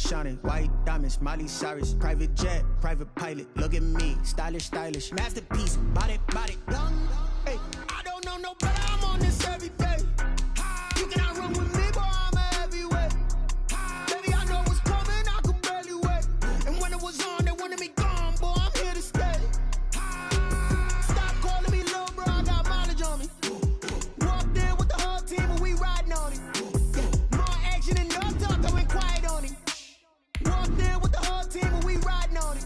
polish on it. White diamonds, Miley Cyrus. Private jet, private pilot. Look at me, stylish, stylish. Masterpiece, body, young. Hey, I don't know no better. I'm on this every day. You cannot run with me, boy. I'm a heavyweight. Baby, I know what's coming. I could barely wait. And when it was on, they wanted me gone, boy. I'm here to stay. Stop calling me little bro. I got mileage on me. Walked in with the whole team and we riding on it. More action and no talk. I went quiet on it. Walked in with the whole team and we riding on it.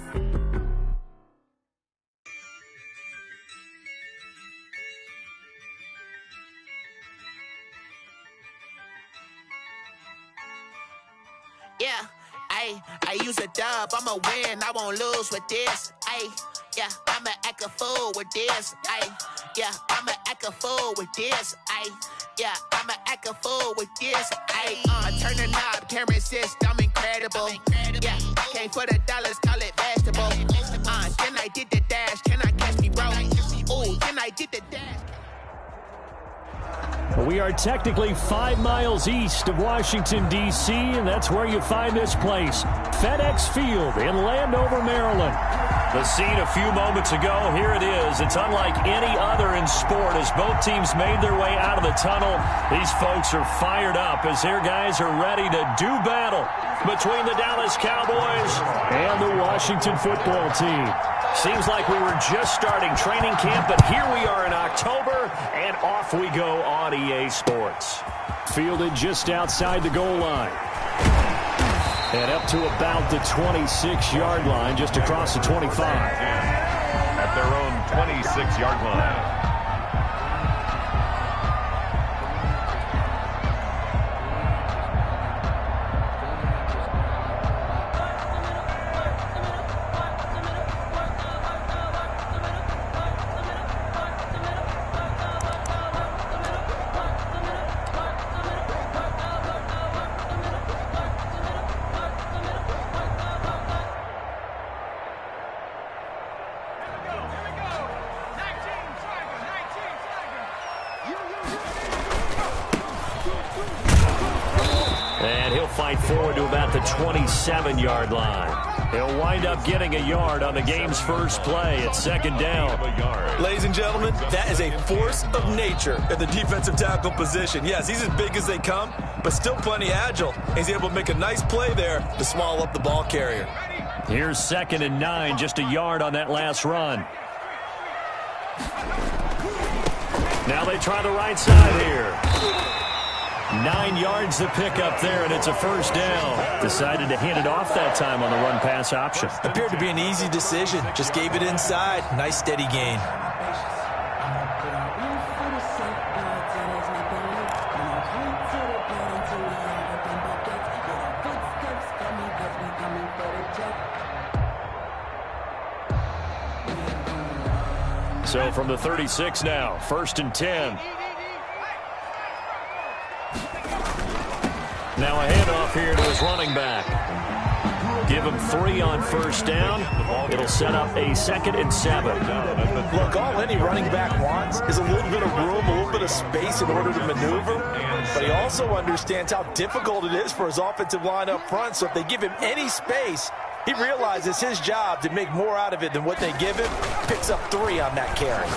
Yeah, I use a dub, I'ma win, I won't lose with this. Yeah, I'ma act a fool with this. Yeah, I'ma act a fool with this. Yeah, I'ma act a fool with this. I turn the knob, can't resist, I'm incredible. Yeah, came for the dollars, call it vegetable. Then I did the dash, can I catch me, bro? Ooh, then I did the dash. We are technically 5 miles east of Washington, D.C., and that's where you find this place, FedEx Field in Landover, Maryland. The scene a few moments ago, here it is. It's unlike any other in sport as both teams made their way out of the tunnel. These folks are fired up as their guys are ready to do battle between the Dallas Cowboys and the Washington football team. Seems like we were just starting training camp, but here we are in October, and off we go on EA Sports. Fielded just outside the goal line. And up to about the 26-yard line, just across the 25. At their own 26-yard line. Fight forward to about the 27-yard line. He'll wind up getting a yard on the game's first play. It's second down. Ladies and gentlemen, that is a force of nature at the defensive tackle position. Yes, he's as big as they come, but still plenty agile. He's able to make a nice play there to swallow up the ball carrier. Here's 2nd and 9, just a yard on that last run. Now they try the right side here. 9 yards to pick up there, and it's a first down. Decided to hand it off that time on the run-pass option. Appeared to be an easy decision. Just gave it inside. Nice, steady gain. So from the 36 now, 1st and 10. Now a handoff here to his running back. Give him 3 on first down. It'll set up a 2nd and 7. Look, all any running back wants is a little bit of room, a little bit of space in order to maneuver. But he also understands how difficult it is for his offensive line up front. So if they give him any space, he realizes his job to make more out of it than what they give him. Picks up 3 on that carry.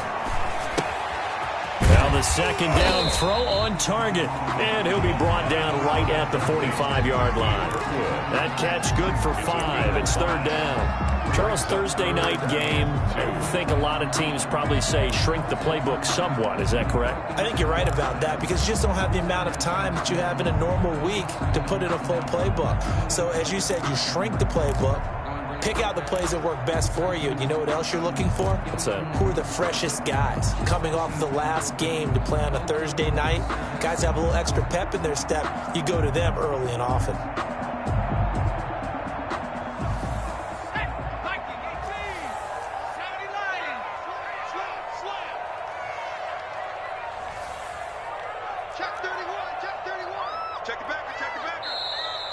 Now the second down throw on target. And he'll be brought down right at the 45-yard line. That catch good for 5. It's 3rd down. Charles, Thursday night game, I think a lot of teams probably say shrink the playbook somewhat. Is that correct? I think you're right about that because you just don't have the amount of time that you have in a normal week to put in a full playbook. So as you said, you shrink the playbook. Pick out the plays that work best for you. And you know what else you're looking for? What's that? Who are the freshest guys? Coming off the last game to play on a Thursday night, guys have a little extra pep in their step. You go to them early and often.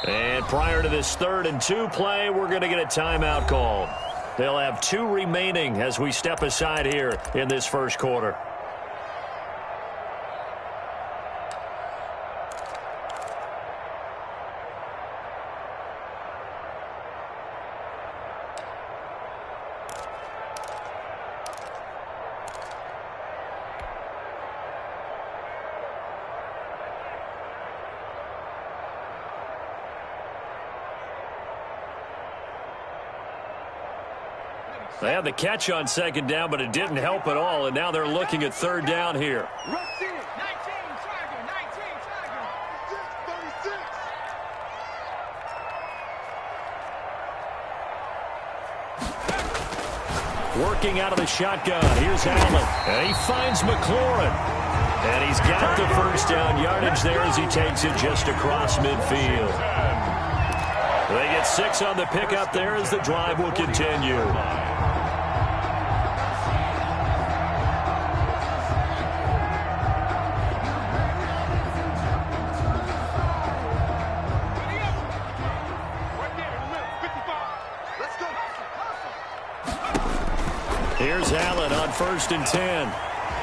And prior to this 3rd and 2 play, we're going to get a timeout call. They'll have 2 remaining as we step aside here in this first quarter. They had the catch on second down, but it didn't help at all, and now they're looking at third down here. Working out of the shotgun. Here's Allen. And he finds McLaurin. And he's got the first down yardage there as he takes it just across midfield. They get 6 on the pickup there as the drive will continue. Here's Allen on 1st and 10.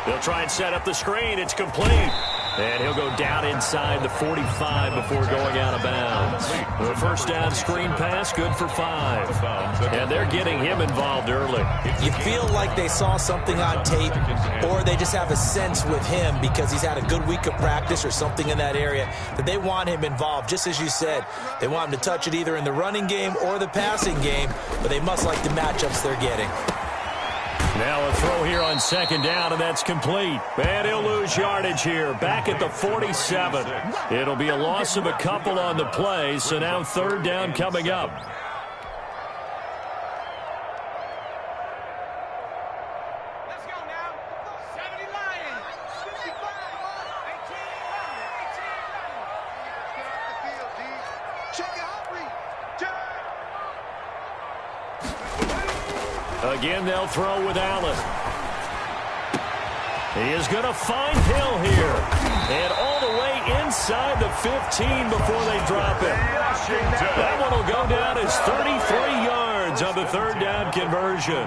They'll try and set up the screen. It's complete. And he'll go down inside the 45 before going out of bounds. The first down screen pass, good for 5. And they're getting him involved early. You feel like they saw something on tape, or they just have a sense with him because he's had a good week of practice or something in that area that they want him involved. Just as you said, they want him to touch it either in the running game or the passing game, but they must like the matchups they're getting. Now a throw here on second down, and that's complete. And he'll lose yardage here, back at the 47. It'll be a loss of a couple on the play, so now third down coming up. Let's go now. 70 Lions. 55. 18. Check it out, Reed. Again, they'll throw with Allen. He is going to find Hill here. And all the way inside the 15 before they drop it. That one will go down as 33 yards on the third down conversion.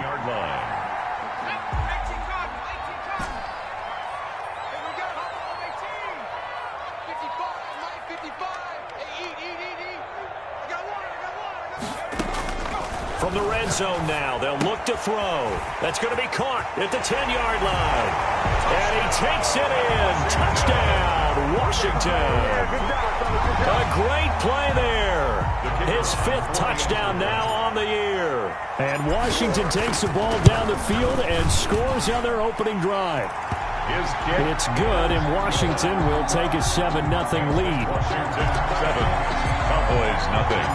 From the red zone now, they'll look to throw. That's going to be caught at the 10-yard line. And he takes it in. Touchdown, Washington. A great play there. His 5th touchdown now on the year. And Washington takes the ball down the field and scores on their opening drive. It's good, and Washington will take a 7-0 lead. Washington 7, Cowboys nothing.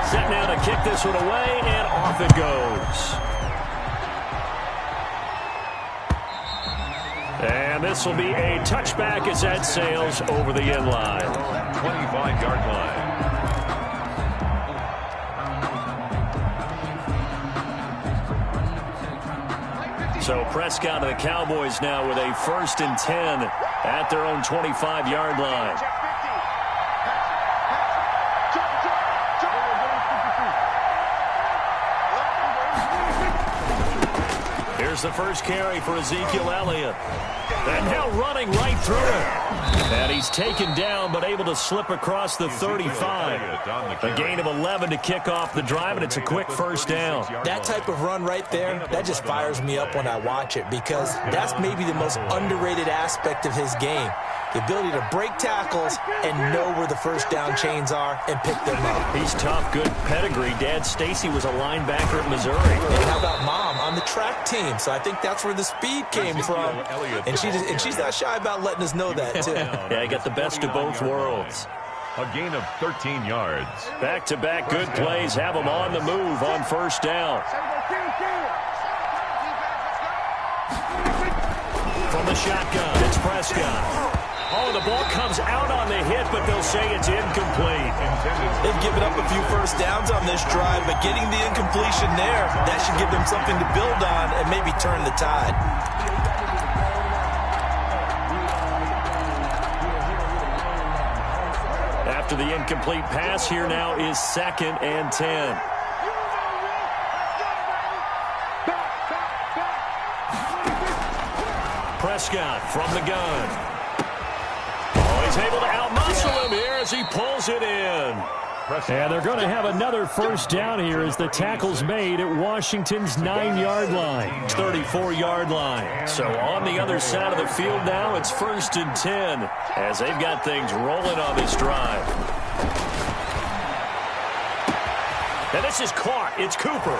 Set now to kick this one away, and off it goes. And this will be a touchback as that sails over the end line. 25-yard line. So Prescott and the Cowboys now with a 1st and 10 at their own 25-yard line. Here's the first carry for Ezekiel Elliott. And now running right through it. And he's taken down but able to slip across the 35. A gain of 11 to kick off the drive, and it's a quick first down. That type of run right there, that just fires me up when I watch it because that's maybe the most underrated aspect of his game. The ability to break tackles and know where the first down chains are and pick them up. He's tough, good pedigree. Dad Stacy was a linebacker at Missouri. And how about Mom on the track team? So I think that's where the speed came from. And she's not shy about letting us know that, too. Yeah, he got the best of both worlds. A gain of 13 yards. Back-to-back good plays have him on the move on first down. From the shotgun, it's Prescott. Oh, the ball comes out on the hit, but they'll say it's incomplete. They've given up a few first downs on this drive, but getting the incompletion there, that should give them something to build on and maybe turn the tide. After the incomplete pass, here now is 2nd and 10. Prescott from the gun. Oh, he's able to outmuscle him here as he pulls it in. And they're going to have another first down here as the tackle's made at Washington's 9-yard line. 34-yard line. So on the other side of the field now, it's 1st and 10 as they've got things rolling on this drive. And this is caught. It's Cooper.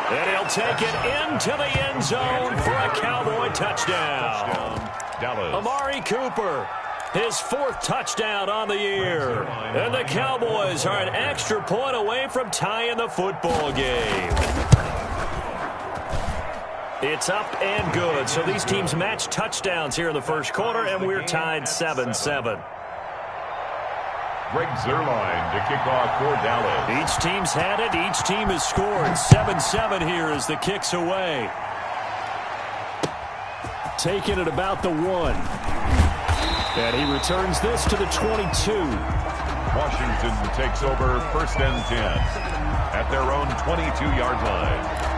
And he'll take it into the end zone for a Cowboy touchdown. Dallas. Amari Cooper, his 4th touchdown on the year. And the Cowboys are an extra point away from tying the football game. It's up and good. So these teams match touchdowns here in the first quarter, and we're tied 7-7. Greg Zuerlein to kick off for Dallas. Each team's had it. Each team has scored. 7-7 here as the kick's away. Taking it about the 1. And he returns this to the 22. Washington takes over 1st and 10 at their own 22-yard line.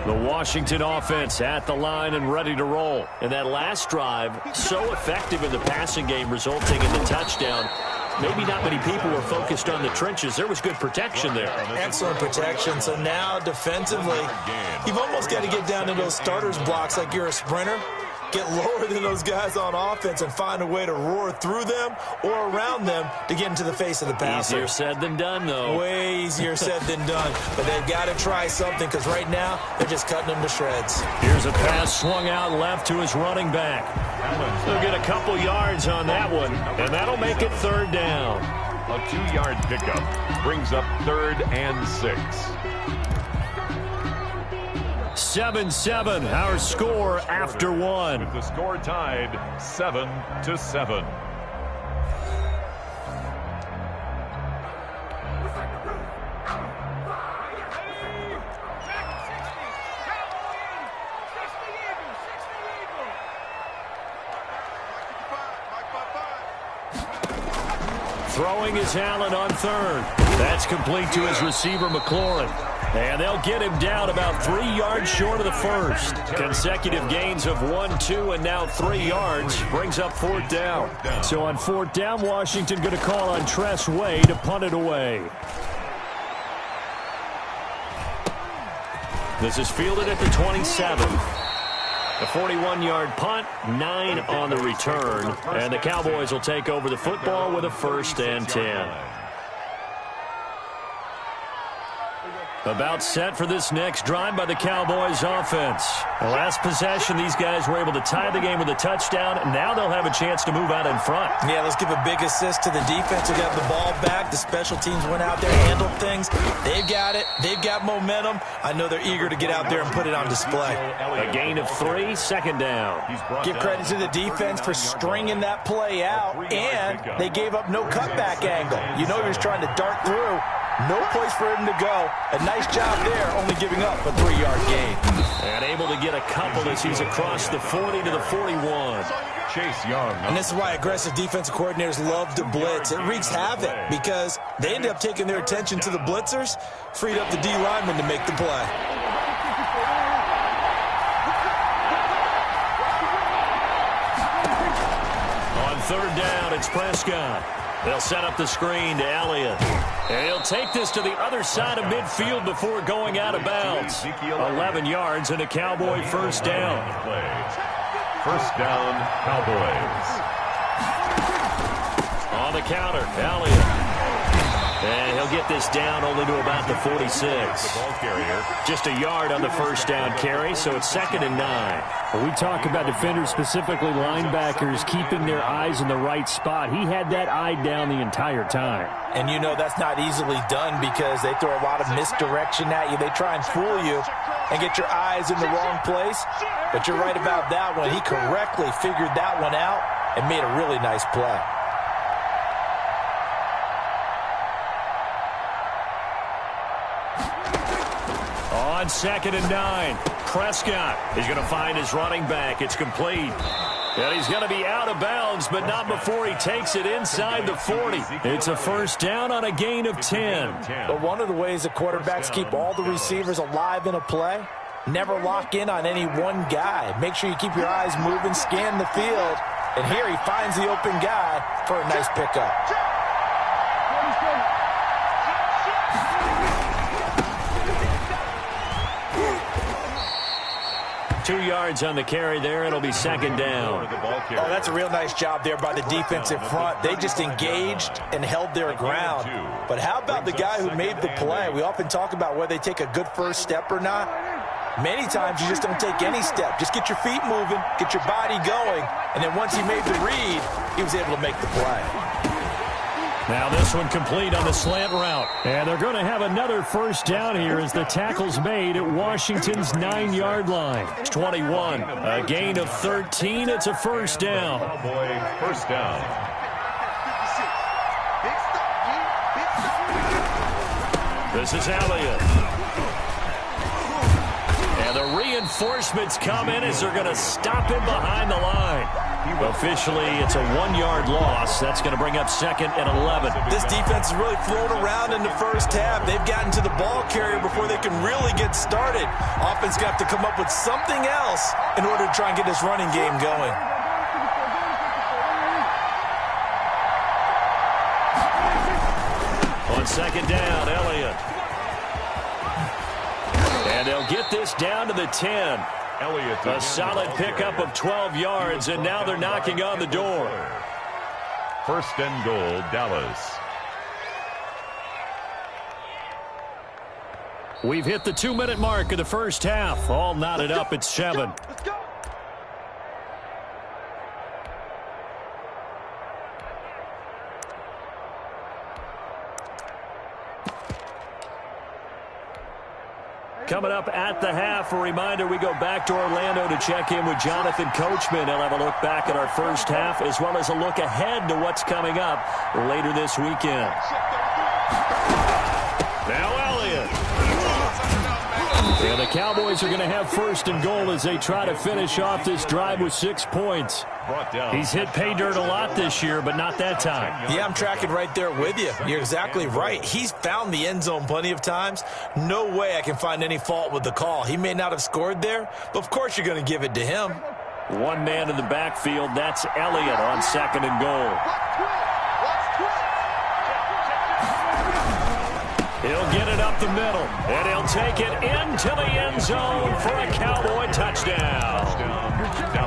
The Washington offense at the line and ready to roll. And that last drive, so effective in the passing game, resulting in the touchdown. Maybe not many people were focused on the trenches. There was good protection there. Excellent protection. So now defensively, you've almost got to get down to those starters blocks like you're a sprinter. Get lower than those guys on offense and find a way to roar through them or around them to get into the face of the passer. Easier said than done, though. Way easier said than done. But they've got to try something because right now they're just cutting them to shreds. Here's a pass swung out left to his running back. They'll get a couple yards on that one, and that'll make it 3rd down. A 2-yard pickup brings up 3rd and 6. 7-7, our score after 1. With the score tied 7-7. Throwing is Allen on 3rd. That's complete to his receiver, McLaurin. And they'll get him down about 3 yards short of the 1st. Consecutive gains of 1, 2, and now 3 yards brings up 4th down. So on 4th down, Washington going to call on Tress Way to punt it away. This is fielded at the 27. A 41-yard punt, 9 on the return. And the Cowboys will take over the football with a 1st and 10. About set for this next drive by the Cowboys offense. The last possession, these guys were able to tie the game with a touchdown. Now they'll have a chance to move out in front. Yeah, let's give a big assist to the defense who got the ball back. The special teams went out there, handled things. They've got it. They've got momentum. I know they're eager to get out there and put it on display. A gain of 3, 2nd down. Give credit to the defense for stringing that play out, and they gave up no cutback angle. You know you're just trying to dart through. No place for him to go. A nice job there, only giving up a 3-yard gain. And able to get a couple as he's across the 40 to the 41. Chase Young. And this is why aggressive defensive coordinators love to blitz. It wreaks havoc because they end up taking their attention to the blitzers, freed up the D lineman to make the play. On 3rd down, it's Prescott. They'll set up the screen to Elliott. And he'll take this to the other side of midfield before going out of bounds. 11 yards and a Cowboy 1st down. 1st down, Cowboys. On the counter, Elliott. And he'll get this down only to about the 46. Just a yard on the 1st down carry, so it's 2nd and 9. When we talk about defenders, specifically linebackers, keeping their eyes in the right spot, he had that eye down the entire time. And you know that's not easily done because they throw a lot of misdirection at you. They try and fool you and get your eyes in the wrong place. But you're right about that one. He correctly figured that one out and made a really nice play. On 2nd and 9, Prescott is going to find his running back. It's complete. And he's going to be out of bounds, but not before he takes it inside the 40. It's a 1st down on a gain of 10. But one of the ways the quarterbacks keep all the receivers alive in a play, never lock in on any one guy. Make sure you keep your eyes moving, scan the field. And here he finds the open guy for a nice pickup. 2 yards on the carry there. It'll be second down. Oh, that's a real nice job there by the defensive front. They just engaged and held their ground. But how about the guy who made the play? We often talk about whether they take a good first step or not. Many times you just don't take any step. Just get your feet moving, get your body going, and then once he made the read, he was able to make the play. Now this one complete on the slant route. And they're going to have another first down here as the tackle's made at Washington's 9-yard line. 21, a gain of 13. It's a first down. First down. This is Elliott. And the reinforcements come in as they're going to stop him behind the line. Officially, it's a 1-yard loss. That's going to bring up second and 11. This defense has really flown around in the first half. They've gotten to the ball carrier before they can really get started. Offense going to have to come up with something else in order to try and get this running game going. On second down, Elliott. And they'll get this down to the 10. A solid pickup of 12 yards, and now they're knocking on the door. First and goal, Dallas. We've hit the 2-minute mark of the first half. All knotted up at 7. Let's go. Coming up at the half, a reminder, we go back to Orlando to check in with Jonathan Coachman. He'll have a look back at our first half as well as a look ahead to what's coming up later this weekend. Now Elliott. And the Cowboys are going to have first and goal as they try to finish off this drive with 6 points. He's hit pay dirt a lot this year, but not that time. Yeah, I'm tracking right there with you. You're exactly right. He's found the end zone plenty of times. No way I can find any fault with the call. He may not have scored there, but of course you're going to give it to him. One man in the backfield, that's Elliott on second and goal. He'll get it up the middle, and he'll take it into the end zone for a Cowboy touchdown.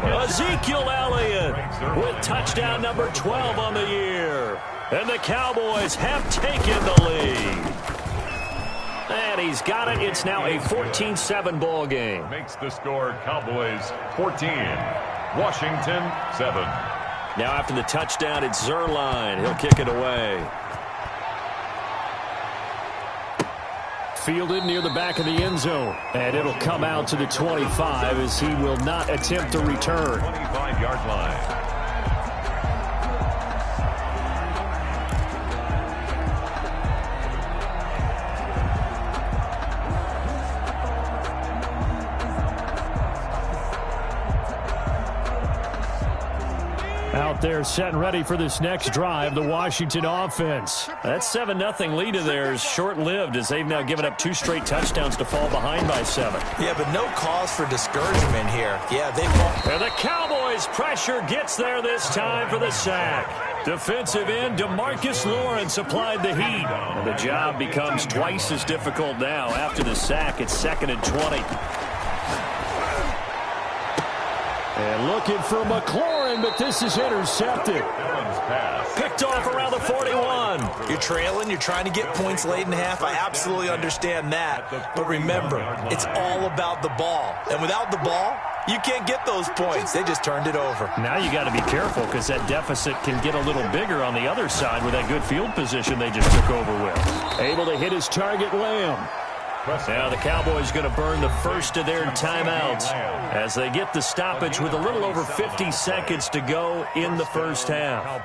Ezekiel Elliott with touchdown number 12 on the year. And the Cowboys have taken the lead. And he's got it. It's now a 14-7 ball game. Makes the score Cowboys 14, Washington 7. Now after the touchdown, it's Zerline. He'll kick it away. Fielded near the back of the end zone. And it'll come out to the 25 as he will not attempt to return. 25-yard line. Out there set and ready for this next drive, the Washington offense. That 7-0 lead of theirs short-lived as they've now given up 2 straight touchdowns to fall behind by 7. Yeah, but no cause for discouragement here. Yeah, they fall. And the Cowboys' pressure gets there this time for the sack. Defensive end DeMarcus Lawrence applied the heat. And the job becomes twice as difficult now. After the sack, it's second and 20. And looking for McLaurin, but this is intercepted. Picked off around the 41. You're trailing. You're trying to get points late in half. I absolutely understand that. But remember, it's all about the ball. And without the ball, you can't get those points. They just turned it over. Now you got to be careful because that deficit can get a little bigger on the other side with that good field position they just took over with. Able to hit his target, Lamb. Now the Cowboys going to burn the first of their timeouts as they get the stoppage with a little over 50 seconds to go in the first half.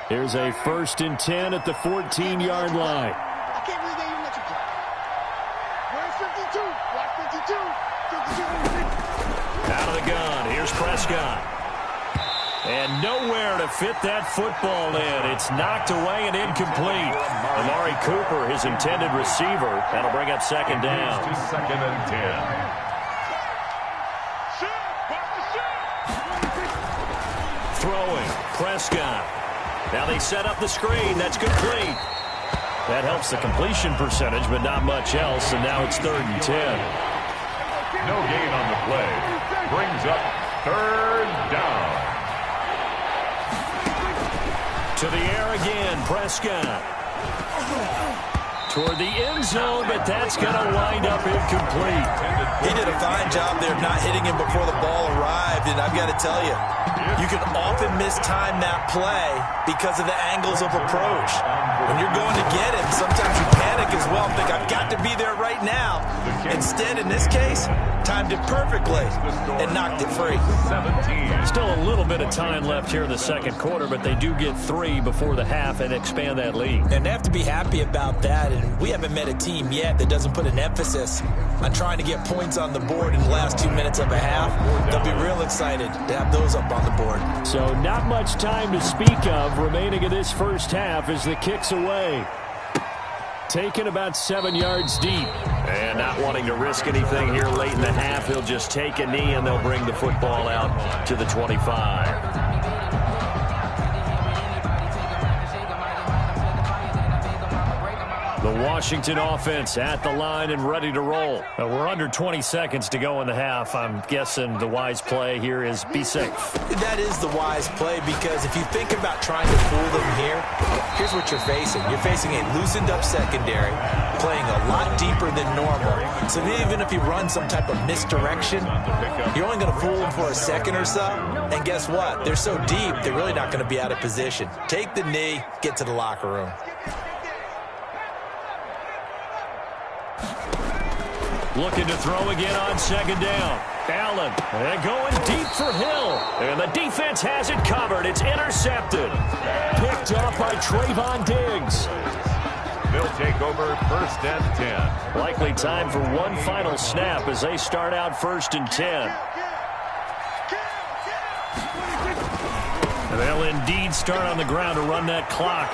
Here's a 1st and 10 at the 14-yard line. I can't believe they even let you play. Where's 52? Block 52. Out of the gun. Here's Prescott. And nowhere to fit that football in. It's knocked away and incomplete. Amari Cooper, his intended receiver. That'll bring up second down. Second and 10. Throwing. Prescott. Now they set up the screen. That's complete. That helps the completion percentage, but not much else. And now it's 3rd and 10. No gain on the play. brings up third down. To the air again, Prescott. Toward the end zone, but that's going to wind up incomplete. He did a fine job there of not hitting him before the ball arrived, and I've got to tell you, you can often mistime that play because of the angles of approach. When you're going to get him, sometimes you panic as well and think, I've got to be there right now. Instead, in this case, timed it perfectly and knocked it free. Still a little bit of time left here in the second quarter, but they do get 3 before the half and expand that lead. And they have to be happy about that, and we haven't met a team yet that doesn't put an emphasis on trying to get points on the board in the last 2 minutes of a half. They'll be real excited to have those up on the board. So not much time to speak of remaining in this first half as the kick's away. Taken about 7 yards deep. And not wanting to risk anything here late in the half, he'll just take a knee and they'll bring the football out to the 25. The Washington offense at the line and ready to roll. We're under 20 seconds to go in the half. I'm guessing the wise play here is be safe. That is the wise play, because if you think about trying to fool them here, here's what you're facing. You're facing a loosened up secondary, playing a lot deeper than normal. So even if you run some type of misdirection, you're only going to fool them for a second or so. And guess what? They're so deep, they're really not going to be out of position. Take the knee, get to the locker room. Looking to throw again on second down. Allen, and going deep for Hill. And the defense has it covered. It's intercepted. Picked off by Trayvon Diggs. They'll take over first and 10. Likely time for one final snap as they start out first and 10. And they'll indeed start on the ground to run that clock.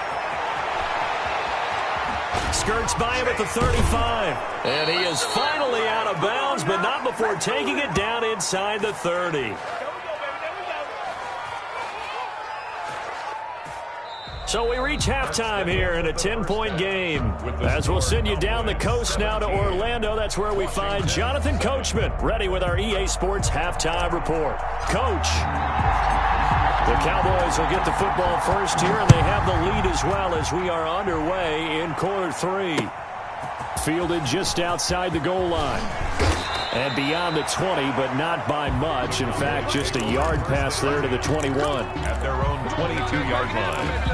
Skirts by him at the 35. And he is finally out of bounds, but not before taking it down inside the 30. So we reach halftime here in a 10-point game. As we'll send you down the coast now to Orlando, that's where we find Jonathan Coachman, ready with our EA Sports halftime report. Coach. The Cowboys will get the football first here, and they have the lead as well as we are underway in quarter 3. Fielded just outside the goal line. And beyond the 20, but not by much. In fact, just a yard pass there to the 21. At their own 22-yard line.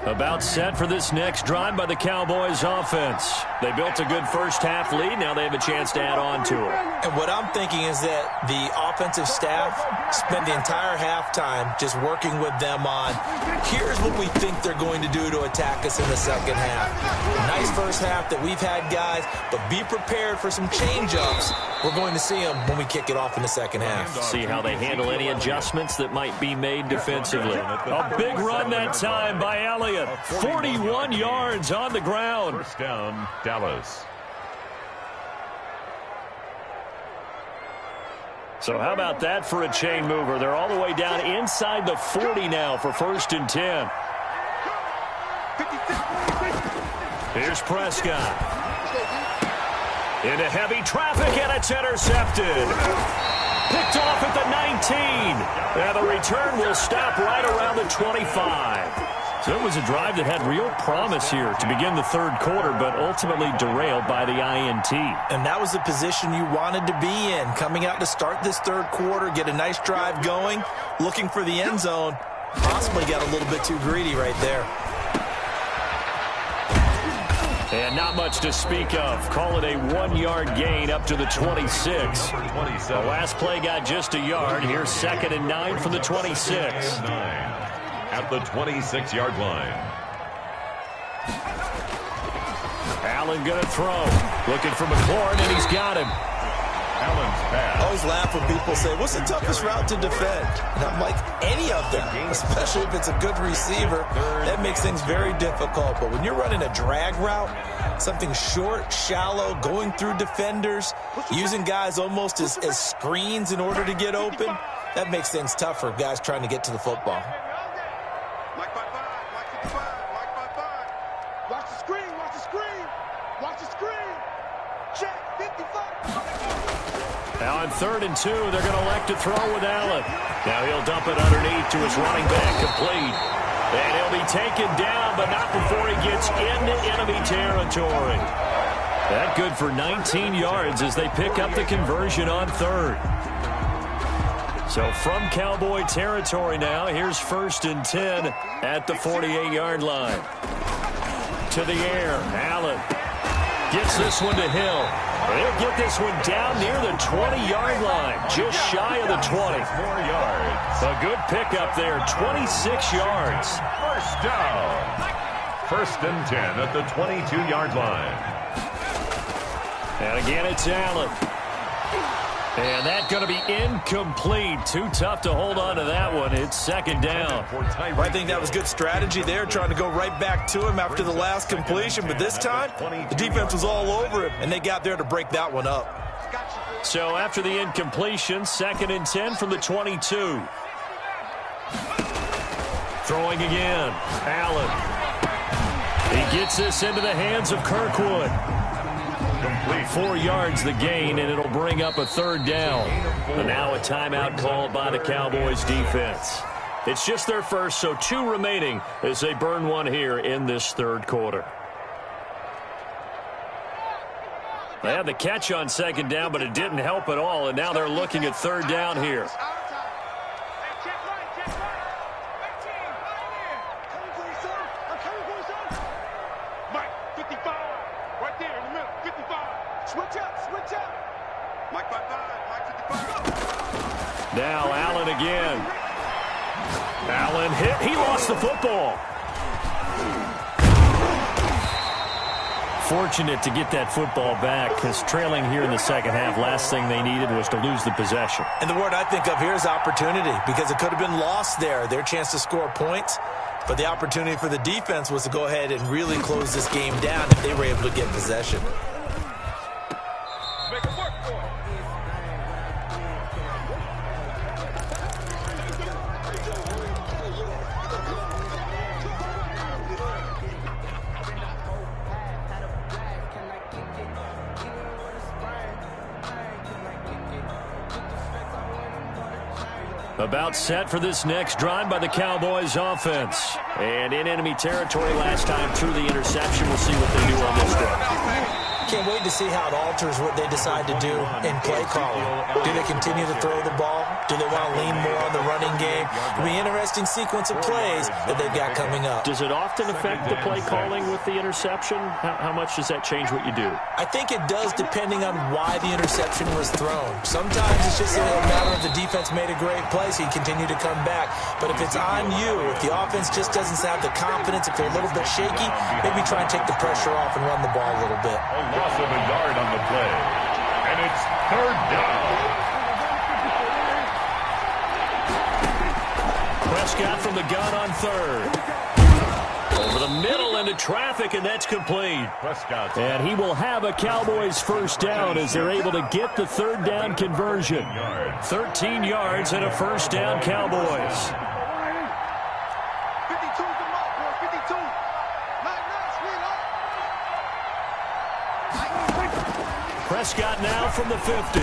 About set for this next drive by the Cowboys offense. They built a good first half lead. Now they have a chance to add on to it. And what I'm thinking is that the offensive staff spent the entire halftime just working with them on, here's what we think they're going to do to attack us in the second half. Nice first half that we've had, guys, but be prepared for some change-ups. We're going to see them when we kick it off in the second half. See how they handle any adjustments that might be made defensively. A big run that time by Elliott. 41 yards on the ground. First down, Dallas. So how about that for a chain mover? They're all the way down inside the 40 now for first and 10. Here's Prescott. Into heavy traffic, and it's intercepted. Picked off at the 19. And the return will stop right around the 25. So it was a drive that had real promise here to begin the third quarter, but ultimately derailed by the INT. And that was the position you wanted to be in, coming out to start this third quarter, get a nice drive going, looking for the end zone. Possibly got a little bit too greedy right there. And not much to speak of. Call it a 1-yard gain up to the 26. The last play got just a yard. Here's second and 9 from the 26. At the 26-yard line. Allen going to throw. Looking for McLaurin, and he's got him. Allen's pass. I always laugh when people say, what's the toughest route to defend? And I'm like, any of them, especially if it's a good receiver. That makes things very difficult. But when you're running a drag route, something short, shallow, going through defenders, using guys almost as screens in order to get open, that makes things tough for guys trying to get to the football. Watch the screen. Check 55. Now on 3rd and 2, they're going to elect to throw with Allen. Now he'll dump it underneath to his running back, complete. And he'll be taken down, but not before he gets into enemy territory. That good for 19 yards as they pick up the conversion on 3rd. So from Cowboy territory now, here's 1st and 10 at the 48-yard line. To the air, Allen gets this one to Hill. They'll get this one down near the 20-yard line, just shy of the 20. 4 yards. A good pickup there, 26 yards. First down. 1st and 10 at the 22-yard line. And again, it's Allen. And that's going to be incomplete. Too tough to hold on to that one. It's 2nd down. I think that was good strategy there, trying to go right back to him after the last completion. But this time, the defense was all over him, and they got there to break that one up. So after the incompletion, 2nd and 10 from the 22. Throwing again. Allen. He gets this into the hands of Kirkwood. Complete. 4 yards the gain, and it'll bring up a 3rd down. And now a timeout called by the Cowboys defense. It's just their first, so 2 remaining as they burn one here in this 3rd quarter. They had the catch on 2nd down, but it didn't help at all, and now they're looking at 3rd down here. Now Allen again. Allen hit. He lost the football. Fortunate to get that football back, because trailing here in the 2nd half, last thing they needed was to lose the possession. And the word I think of here is opportunity, because it could have been lost there, their chance to score points. But the opportunity for the defense was to go ahead and really close this game down if they were able to get possession. About set for this next drive by the Cowboys offense. And in enemy territory last time through the interception. We'll see what they do on this drive. Can't wait to see how it alters what they decide to do in play calling. Do they continue to throw the ball? Do they want to lean more on the running game? It'll be an interesting sequence of plays that they've got coming up. Does it often affect the play calling with the interception? How much does that change what you do? I think it does, depending on why the interception was thrown. Sometimes it's just a matter of the defense made a great play, so you continue to come back. But if it's on you, if the offense just doesn't have the confidence, if they're a little bit shaky, maybe try and take the pressure off and run the ball a little bit. Loss of a yard on the play. And it's 3rd down. Prescott from the gun on 3rd. Over the middle into traffic, and that's complete. Prescott. And he will have a Cowboys 1st down as they're able to get the 3rd down conversion. 13 yards and a 1st down, Cowboys. Prescott now from the 50.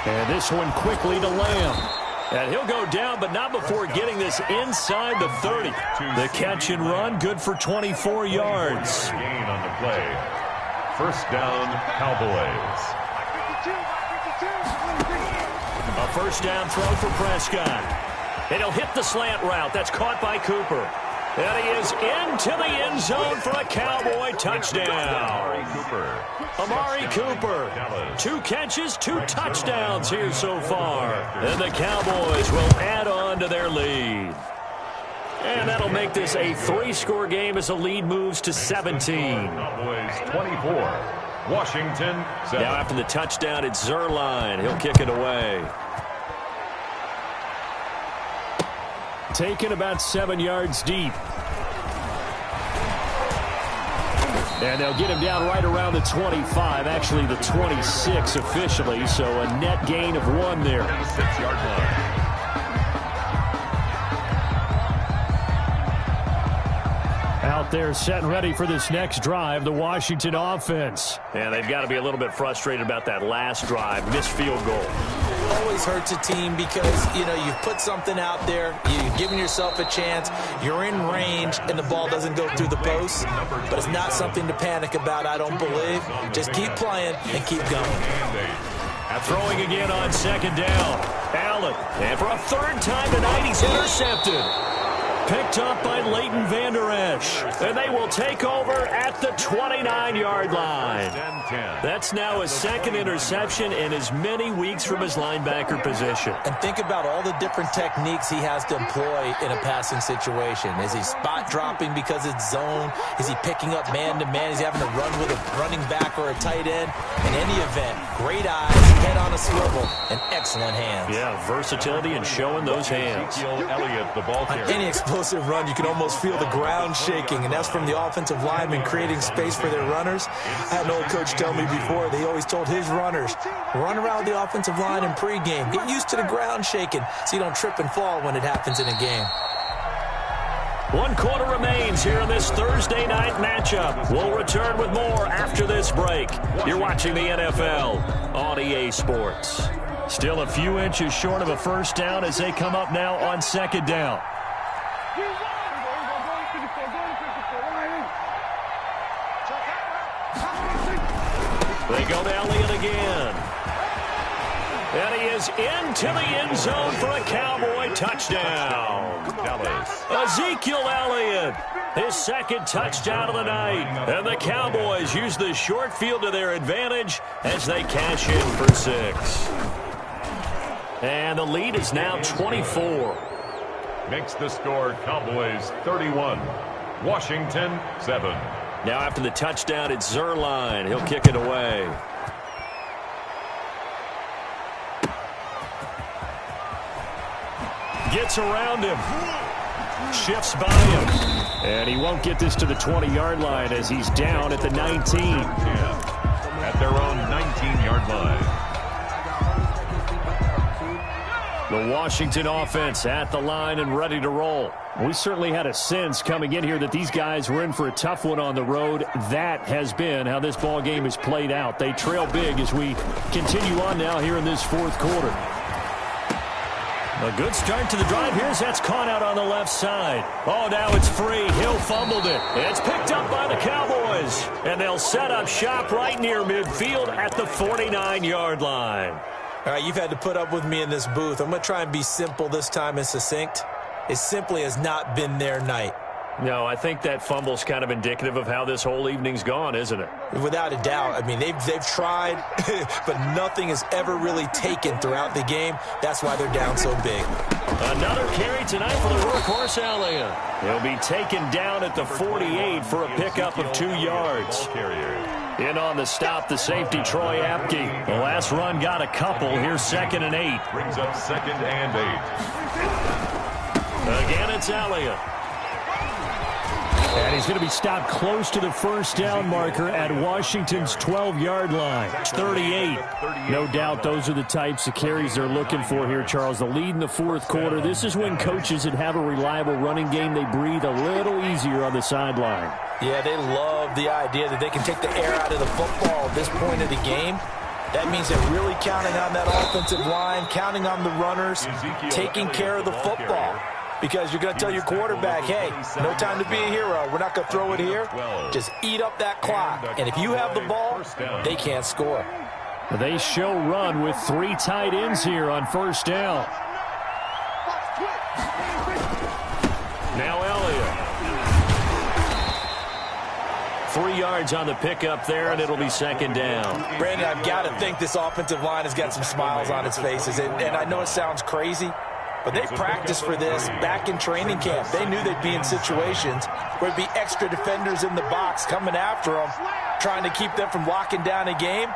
And this one quickly to Lamb. And he'll go down, but not before getting this inside the 30. The catch and run, good for 24 yards. Gain on the play. 1st down, Cowboys. A 1st down throw for Prescott. And he'll hit the slant route. That's caught by Cooper. And he is into the end zone for a Cowboy touchdown. Amari Cooper. 2 catches, 2 touchdowns here so far. And the Cowboys will add on to their lead. And that'll make this a 3-score game as the lead moves to 17. Cowboys 24. Washington 7. Now after the touchdown, it's Zerline. He'll kick it away. Taken about 7 yards deep. And they'll get him down right around the 25, actually the 26 officially, so a net gain of 1 there. 6-yard line. out there set and ready for this next drive, the Washington offense. And they've got to be a little bit frustrated about that last drive, missed field goal. Always hurts a team because, you've put something out there, you've given yourself a chance, you're in range, and the ball doesn't go through the post. But it's not something to panic about, I don't believe. Just keep playing and keep going. Throwing again on second down. Allen, and for a third time tonight, he's intercepted. Picked up by Leighton Vander Esch. And they will take over at the 29-yard line. That's now his second interception in as many weeks from his linebacker position. And think about all the different techniques he has to employ in a passing situation. Is he spot dropping because it's zone? Is he picking up man-to-man? Is he having to run with a running back or a tight end? In any event, great eyes, head on a swivel, and excellent hands. Yeah, versatility and showing those hands. Elliott, the ball carrier. On any explosive run, you can almost feel the ground shaking, and that's from the offensive linemen creating space for their runners. I had an old coach tell me before, they always told his runners, run around the offensive line in pregame. Get used to the ground shaking so you don't trip and fall when it happens in a game. 1 quarter remains here in this Thursday night matchup. We'll return with more after this break. You're watching the NFL on EA Sports. Still a few inches short of a first down as they come up now on second down. They go to Elliott again. And he is into the end zone for a Cowboy touchdown. Ezekiel Elliott, his second touchdown of the night. And the Cowboys use the short field to their advantage as they cash in for 6. And the lead is now 24. Makes the score Cowboys 31, Washington 7. Now after the touchdown, it's Zerline. He'll kick it away. Gets around him. Shifts by him. And he won't get this to the 20-yard line as he's down at the 19. At their own 19-yard line. The Washington offense at the line and ready to roll. We certainly had a sense coming in here that these guys were in for a tough one on the road. That has been how this ball game has played out. They trail big as we continue on now here in this fourth quarter. A good start to the drive here as that's caught out on the left side. Oh, now it's free. Hill fumbled it. It's picked up by the Cowboys. And they'll set up shop right near midfield at the 49-yard line. All right, you've had to put up with me in this booth. I'm going to try and be simple this time and succinct. It simply has not been their night. No, I think that fumble's kind of indicative of how this whole evening's gone, isn't it? Without a doubt. I mean, they've tried, but nothing is ever really taken throughout the game. That's why they're down so big. Another carry tonight for the workhorse Elliott. He'll be taken down at the 48 for a pickup of 2 yards. In on the stop, the safety, Troy Apke. The last run got a couple. Here's 2nd and 8. Brings up 2nd and 8. Again, it's Elliott. And he's going to be stopped close to the first down marker at Washington's 12-yard line. 38. No doubt those are the types of carries they're looking for here, Charles. The lead in the fourth quarter. This is when coaches that have a reliable running game, they breathe a little easier on the sideline. Yeah, they love the idea that they can take the air out of the football at this point of the game. That means they're really counting on that offensive line, counting on the runners, taking care of the football. Because you're going to tell your quarterback, hey, no time to be a hero. We're not going to throw it here. Just eat up that clock. And if you have the ball, they can't score. They show run with 3 tight ends here on first down. Now Elliott. 3 yards on the pickup there, and it'll be 2nd down. Brandon, I've got to think this offensive line has got some smiles on its faces. And I know it sounds crazy, but they practiced for this back in training camp. They knew they'd be in situations where there'd be extra defenders in the box coming after them, trying to keep them from locking down a game.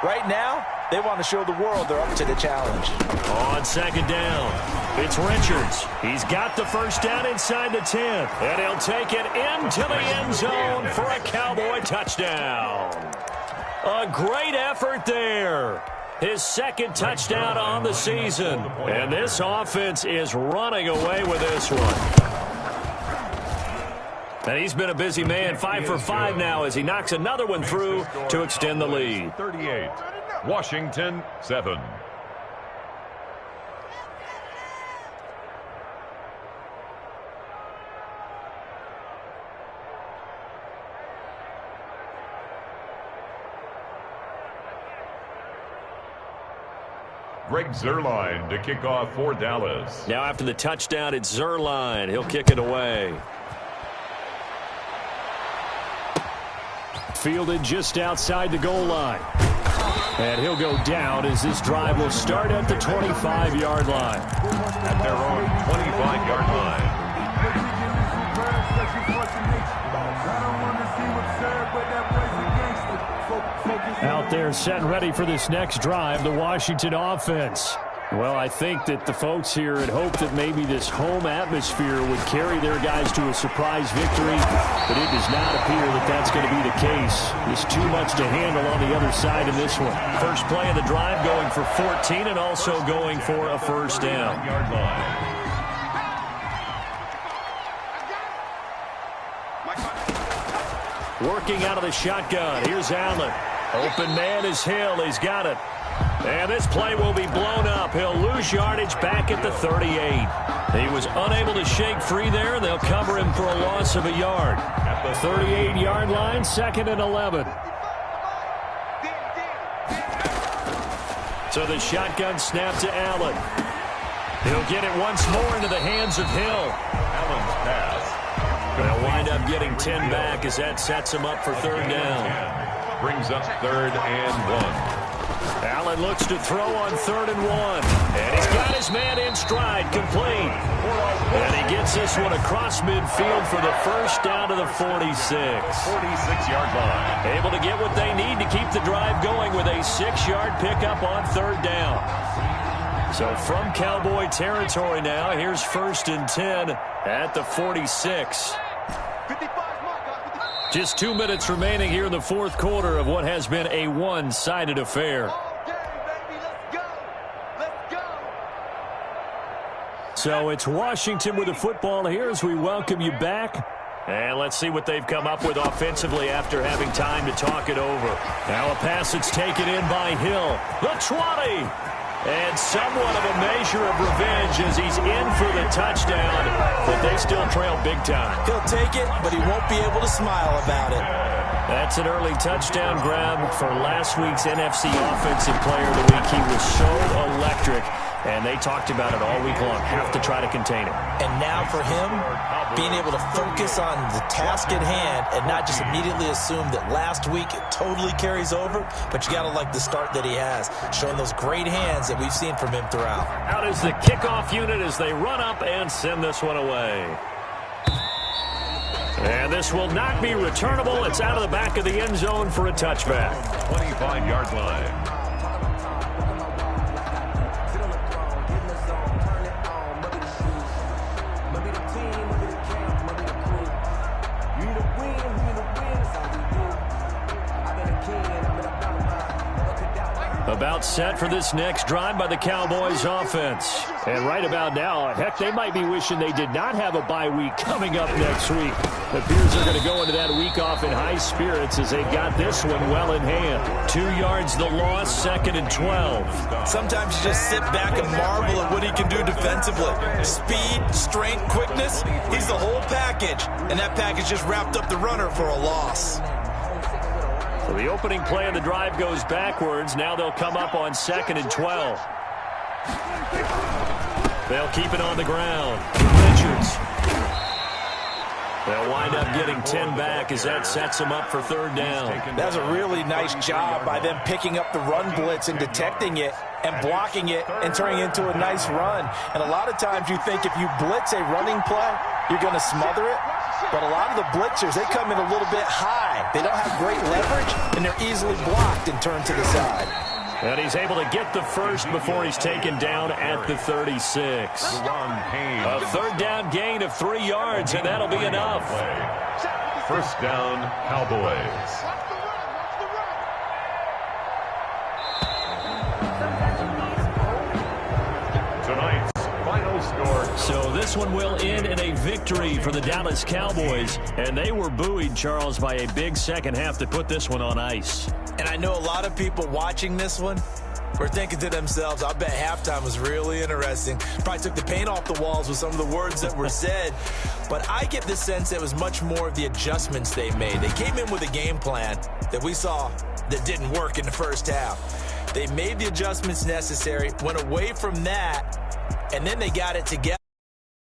Right now, they want to show the world they're up to the challenge. On 2nd down, it's Richards. He's got the first down inside the 10, and he'll take it into the end zone for a Cowboy touchdown. A great effort there. His 2nd touchdown on the season. And this offense is running away with this one. And he's been a busy man, 5 for 5 now as he knocks another one through to extend the lead. 38, Washington 7. Greg Zuerlein to kick off for Dallas. Now after the touchdown, it's Zuerlein. He'll kick it away. Fielded just outside the goal line. And he'll go down as this drive will start at the 25-yard line. At their own 25-yard line. Out there set and ready for this next drive, the Washington offense. Well, I think that the folks here had hoped that maybe this home atmosphere would carry their guys to a surprise victory, but it does not appear that that's going to be the case. There's too much to handle on the other side in this one. First play of the drive going for 14 and also going for a first down. Working out of the shotgun. Here's Allen. Open man is Hill. He's got it. And this play will be blown up. He'll lose yardage back at the 38. He was unable to shake free there. They'll cover him for a loss of a yard. At the 38-yard line, 2nd and 11. So the shotgun snap to Allen. He'll get it once more into the hands of Hill. Allen's pass. They'll wind up getting 10 back as that sets him up for third down. Brings up 3rd and 1. Allen looks to throw on 3rd and 1. And he's got his man in stride, complete. And he gets this one across midfield for the first down to the 46. 46-yard line. Able to get what they need to keep the drive going with a 6-yard pickup on 3rd down. So from Cowboy territory now, here's 1st and 10 at the 46. Just 2 minutes remaining here in the fourth quarter of what has been a one-sided affair. So it's Washington with the football here as we welcome you back. And let's see what they've come up with offensively after having time to talk it over. Now a pass that's taken in by Hill. The 20. And somewhat of a measure of revenge as he's in for the touchdown, but they still trail big time. He'll take it, but he won't be able to smile about it. That's an early touchdown grab for last week's NFC Offensive Player of the Week. He was so electric, and they talked about it all week long. Have to try to contain him. And now for him, being able to focus on the task at hand and not just immediately assume that last week it totally carries over, but you got to like the start that he has, showing those great hands that we've seen from him throughout. Out is the kickoff unit as they run up and send this one away. And this will not be returnable. It's out of the back of the end zone for a touchback. 25-yard line. About set for this next drive by the Cowboys offense. And right about now, heck, they might be wishing they did not have a bye week coming up next week. It appears they're going to go into that week off in high spirits as they got this one well in hand. 2 yards the loss, 2nd and 12. Sometimes you just sit back and marvel at what he can do defensively. Speed, strength, quickness, he's the whole package. And that package just wrapped up the runner for a loss. So the opening play of the drive goes backwards. Now they'll come up on 2nd and 12. They'll keep it on the ground. Richards. They'll wind up getting 10 back as that sets them up for third down. That's a really nice job by them picking up the run blitz and detecting it and blocking it and turning it into a nice run. And a lot of times you think if you blitz a running play, you're going to smother it. But a lot of the blitzers, they come in a little bit high. They don't have great leverage, and they're easily blocked and turned to the side. And he's able to get the first before he's taken down at the 36. A third down gain of 3 yards, and that'll be enough. First down, Cowboys. Tonight's final score. So this one will end in a victory for the Dallas Cowboys. And they were buoyed, Charles, by a big second half to put this one on ice. And I know a lot of people watching this one were thinking to themselves, I bet halftime was really interesting. Probably took the paint off the walls with some of the words that were said. But I get the sense it was much more of the adjustments they made. They came in with a game plan that we saw that didn't work in the first half. They made the adjustments necessary, went away from that, and then they got it together.